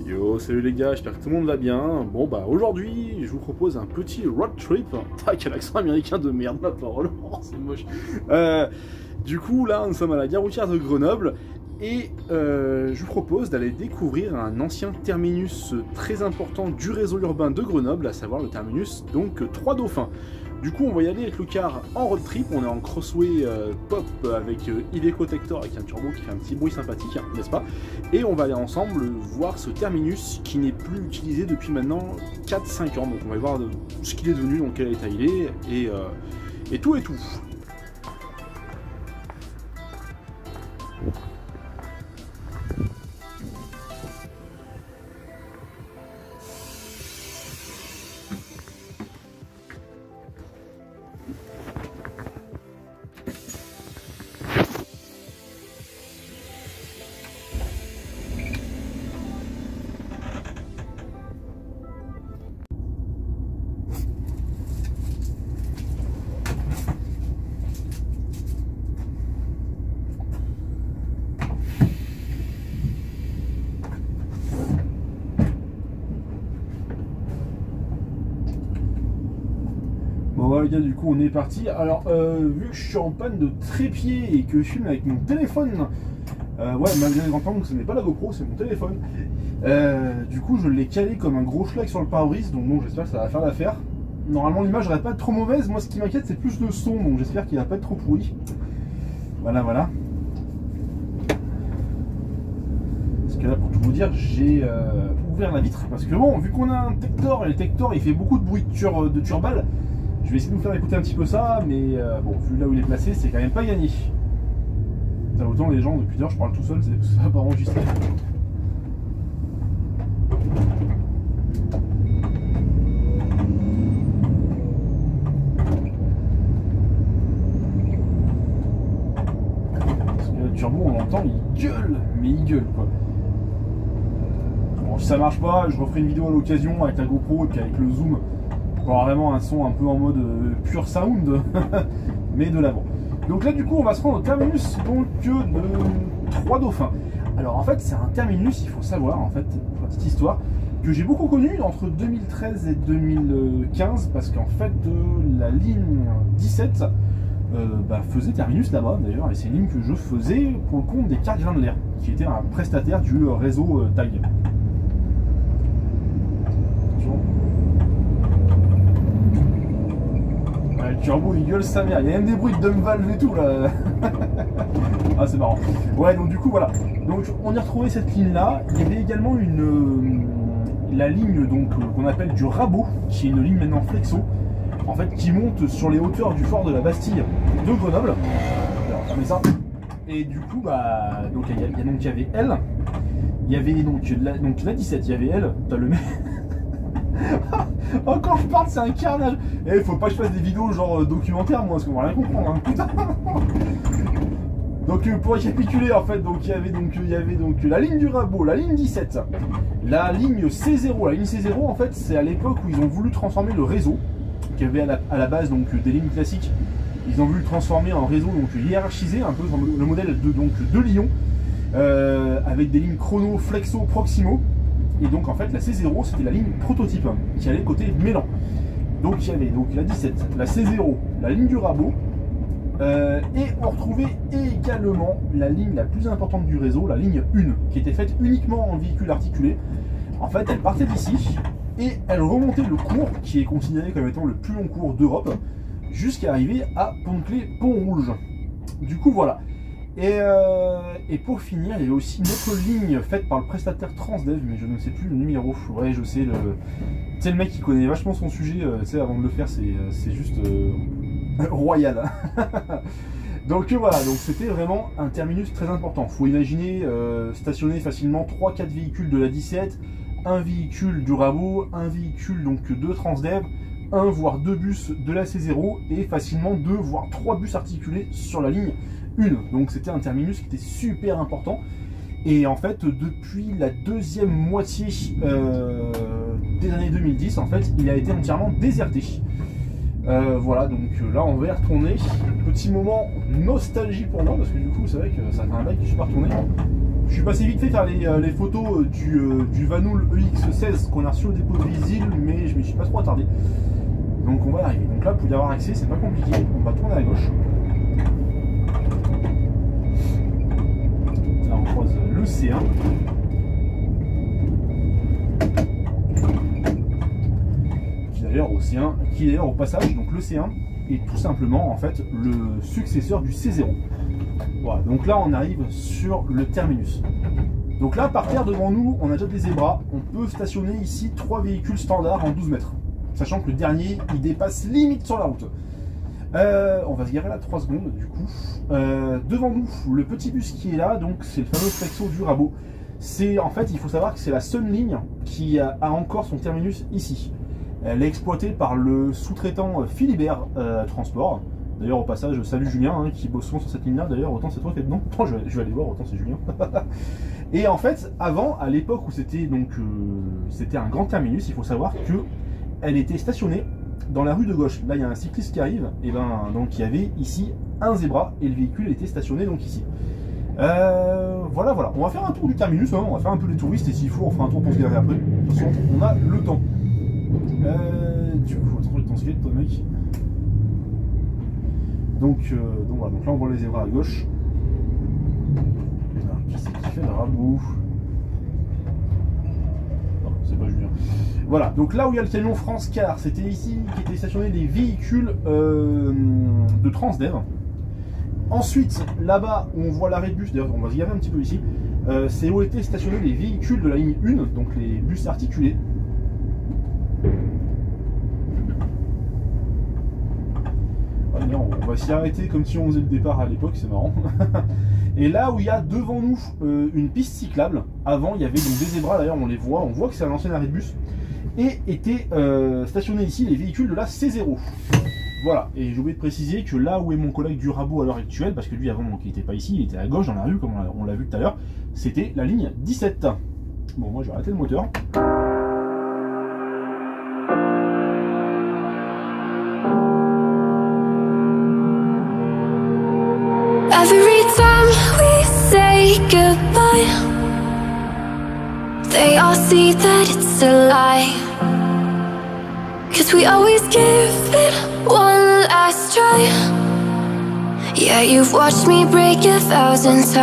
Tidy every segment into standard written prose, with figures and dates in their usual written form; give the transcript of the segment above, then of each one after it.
Yo, salut les gars, j'espère que tout le monde va bien. Bon bah aujourd'hui, je vous propose un petit road trip. Ah, quel accent américain de merde, ma parole, oh, c'est moche. Du coup, là, nous sommes à la gare routière de Grenoble et je vous propose d'aller découvrir un ancien terminus très important du réseau urbain de Grenoble, à savoir le terminus donc Trois Dauphins. Du coup, on va y aller avec le car en road trip. On est en crossway pop avec Iveco Tector avec un turbo qui fait un petit bruit sympathique, hein, n'est-ce pas? Et on va aller ensemble voir ce terminus qui n'est plus utilisé depuis maintenant 4-5 ans. Donc on va voir ce qu'il est devenu, dans quel état il est, et tout et tout. Bon voilà les gars, du coup on est parti. Alors vu que je suis en panne de trépied et que je filme avec mon téléphone, ouais, malgré les grands angles, ce n'est pas la GoPro, c'est mon téléphone. Du coup je l'ai calé comme un gros schlag sur le pare-brise, donc bon, j'espère que ça va faire l'affaire. Normalement l'image va pas être trop mauvaise, moi ce qui m'inquiète c'est plus le son, donc j'espère qu'il va pas être trop pourri. Voilà. Parce que là, pour tout vous dire, j'ai ouvert la vitre, parce que bon, vu qu'on a un Tector, et le Tector il fait beaucoup de bruit de turbale, je vais essayer de vous faire écouter un petit peu ça, mais bon, vu là où il est placé, c'est quand même pas gagné. Ça, autant les gens, depuis l'heure, je parle tout seul, ça va pas enregistrer. Parce que le turbo, on l'entend, il gueule, mais il gueule quoi. Bon, si ça marche pas, je referai une vidéo à l'occasion avec la GoPro et puis avec le zoom. Pour avoir vraiment un son un peu en mode pure sound, mais de l'avant. Donc là du coup on va se rendre au terminus donc, de Trois Dauphins. Alors en fait c'est un terminus, il faut savoir en fait, pour la petite histoire, que j'ai beaucoup connu entre 2013 et 2015, parce qu'en fait la ligne 17 faisait terminus là-bas d'ailleurs, et c'est une ligne que je faisais pour le compte des cartes Grain de l'air, qui était un prestataire du réseau TAG. Le turbo il gueule sa mère, il y a même des bruits de dump valve et tout là. Ah c'est marrant. Ouais, donc du coup voilà. Donc on y a retrouvé cette ligne là. Il y avait également la ligne donc qu'on appelle du Rabot, qui est une ligne maintenant flexo, en fait qui monte sur les hauteurs du fort de la Bastille de Grenoble. Alors fermez ça. Et du coup donc il y avait elle. Il y avait donc la 17, il y avait elle. T'as le mec. Oh, quand je parle, c'est un carnage. Eh, faut pas que je fasse des vidéos genre documentaires, moi, parce qu'on va rien comprendre. Hein. Putain. Donc, pour récapituler, en fait, il y avait la ligne du Rabot, la ligne 17, la ligne C0. La ligne C0, en fait, c'est à l'époque où ils ont voulu transformer le réseau, qui avait à la base donc des lignes classiques. Ils ont voulu le transformer en réseau donc hiérarchisé, un peu le modèle de Lyon, avec des lignes chrono, flexo, proximo. Et donc en fait la C0 c'était la ligne prototype qui allait côté Mélan. Donc il y avait la 17, la C0, la ligne du Rabot, et on retrouvait également la ligne la plus importante du réseau, la ligne 1, qui était faite uniquement en véhicule articulé. En fait elle partait d'ici et elle remontait le cours qui est considéré comme étant le plus long cours d'Europe jusqu'à arriver à Pont-Clé-Pont-Rouge. Du coup voilà. Et pour finir, il y avait aussi une autre ligne faite par le prestataire Transdev, mais je ne sais plus le numéro. Ouais, je sais, c'est le mec qui connaît vachement son sujet, tu sais, avant de le faire, c'est juste royal. Donc voilà, donc c'était vraiment un terminus très important. Faut imaginer stationner facilement 3-4 véhicules de la 17, un véhicule du Rabot, un véhicule donc de Transdev, un voire 2 bus de la C0 et facilement 2 voire 3 bus articulés sur la ligne 1. Donc c'était un terminus qui était super important. Et en fait, depuis la deuxième moitié des années 2010, en fait, il a été entièrement déserté. Voilà, donc là on va y retourner. Petit moment nostalgie pour moi, parce que du coup c'est vrai que ça fait un bail que je suis pas retourné. Je suis passé vite fait faire les photos du Vanoul EX16 qu'on a reçu au dépôt de Visil, mais je me suis pas trop attardé. Donc on va y arriver. Donc là, pour y avoir accès, c'est pas compliqué. On va tourner à gauche. Là, on croise le C1. Qui d'ailleurs au passage, donc le C1 est tout simplement en fait le successeur du C0. Voilà, donc là on arrive sur le terminus. Donc là par terre devant nous, on a déjà des zébras. On peut stationner ici 3 véhicules standards en 12 mètres. Sachant que le dernier il dépasse limite sur la route. On va se garer là 3 secondes du coup. Devant nous, le petit bus qui est là, donc c'est le fameux Flexo du Rabot. C'est en fait, il faut savoir que c'est la seule ligne qui a encore son terminus ici. Elle est exploitée par le sous-traitant Philibert Transport. D'ailleurs, au passage, salut Julien, hein, qui bosse souvent sur cette ligne-là. D'ailleurs, autant c'est toi qui es dedans. Attends, je vais aller voir, autant c'est Julien. Et en fait, avant, à l'époque où c'était un grand terminus, il faut savoir que elle était stationnée dans la rue de gauche. Là, il y a un cycliste qui arrive. Et ben, donc, il y avait ici un zébra et le véhicule était stationné donc ici. Voilà. On va faire un tour du terminus. Hein, on va faire un peu les touristes et s'il faut, on fera un tour pour se garer après. De toute façon, on a le temps. Du coup, attends, je t'en skate, toi, mec. Donc voilà, donc là on voit les zébras à gauche. Alors, qui c'est qui fait le rabot? Non, c'est pas Julien. Voilà, donc là où il y a le camion France Car, c'était ici qu'étaient stationnés les véhicules de Transdev. Ensuite, là-bas où on voit l'arrêt de bus, d'ailleurs on va se garer un petit peu ici, c'est où étaient stationnés les véhicules de la ligne 1, donc les bus articulés. On va s'y arrêter comme si on faisait le départ à l'époque, c'est marrant. Et là où il y a devant nous une piste cyclable, avant il y avait donc des zébras, d'ailleurs on les voit, on voit que c'est un ancien arrêt de bus, et étaient stationnés ici les véhicules de la C0. Voilà, et j'ai oublié de préciser que là où est mon collègue du Rabot à l'heure actuelle, parce que lui avant il n'était pas ici, il était à gauche dans la rue comme on l'a vu tout à l'heure, c'était la ligne 17. Bon, moi je vais arrêter le moteur. Every time we say goodbye, they all see that it's a lie. 'Cause we always give it one last try. Yeah, you've watched me break 1000 times.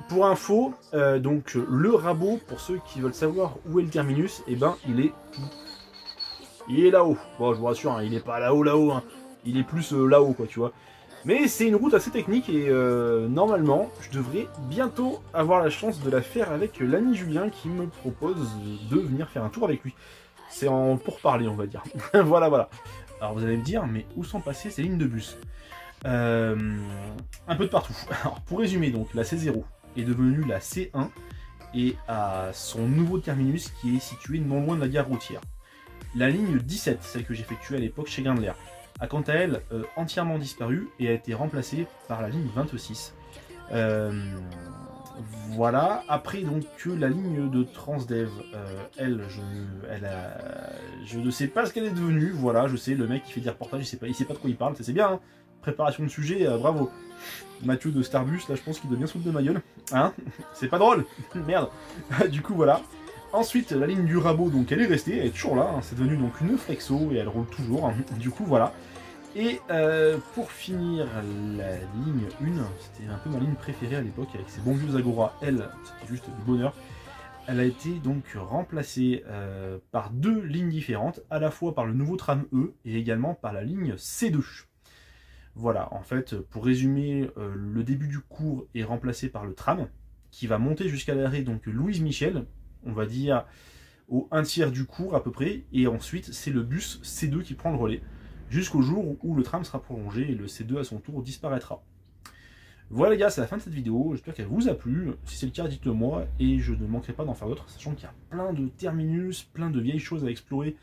Pour info, donc le Rabot, pour ceux qui veulent savoir où est le terminus, et ben il est là-haut. Bon, je vous rassure, hein, il n'est pas là-haut, hein. Il est plus là-haut, quoi, tu vois. Mais c'est une route assez technique et normalement, je devrais bientôt avoir la chance de la faire avec l'ami Julien qui me propose de venir faire un tour avec lui. C'est en pourparler, on va dire. Voilà. Alors vous allez me dire, mais où sont passées ces lignes de bus? Un peu de partout. Alors pour résumer, donc la C0 est devenue la C1 et à son nouveau terminus qui est situé non loin de la gare routière. La ligne 17, celle que j'effectuais à l'époque chez Grindler, a quant à elle entièrement disparu et a été remplacée par la ligne 26. Voilà, après donc que la ligne de Transdev, je ne sais pas ce qu'elle est devenue, voilà, je sais, le mec qui fait des reportages, il sait pas de quoi il parle, c'est bien, hein. Préparation de sujet, bravo. Mathieu de Starbus, là je pense qu'il doit bien se foutre de ma gueule, hein, c'est pas drôle, merde. Du coup voilà. Ensuite, la ligne du Rabot, donc elle est restée, elle est toujours là, hein, c'est devenu donc une Flexo et elle roule toujours, hein, du coup voilà. Et pour finir, la ligne 1, c'était un peu ma ligne préférée à l'époque, avec ses bons vieux Agora, elle, c'était juste du bonheur. Elle a été donc remplacée par 2 lignes différentes, à la fois par le nouveau tram E et également par la ligne C2. Voilà, en fait, pour résumer, le début du cours est remplacé par le tram, qui va monter jusqu'à l'arrêt donc Louise Michel, on va dire au 1/3 du cours à peu près, et ensuite c'est le bus C2 qui prend le relais, jusqu'au jour où le tram sera prolongé et le C2 à son tour disparaîtra. Voilà les gars, c'est la fin de cette vidéo, j'espère qu'elle vous a plu, si c'est le cas dites-le moi, et je ne manquerai pas d'en faire d'autres, sachant qu'il y a plein de terminus, plein de vieilles choses à explorer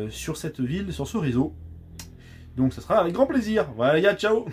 sur cette ville, sur ce réseau, donc ça sera avec grand plaisir. Voilà les gars, ciao!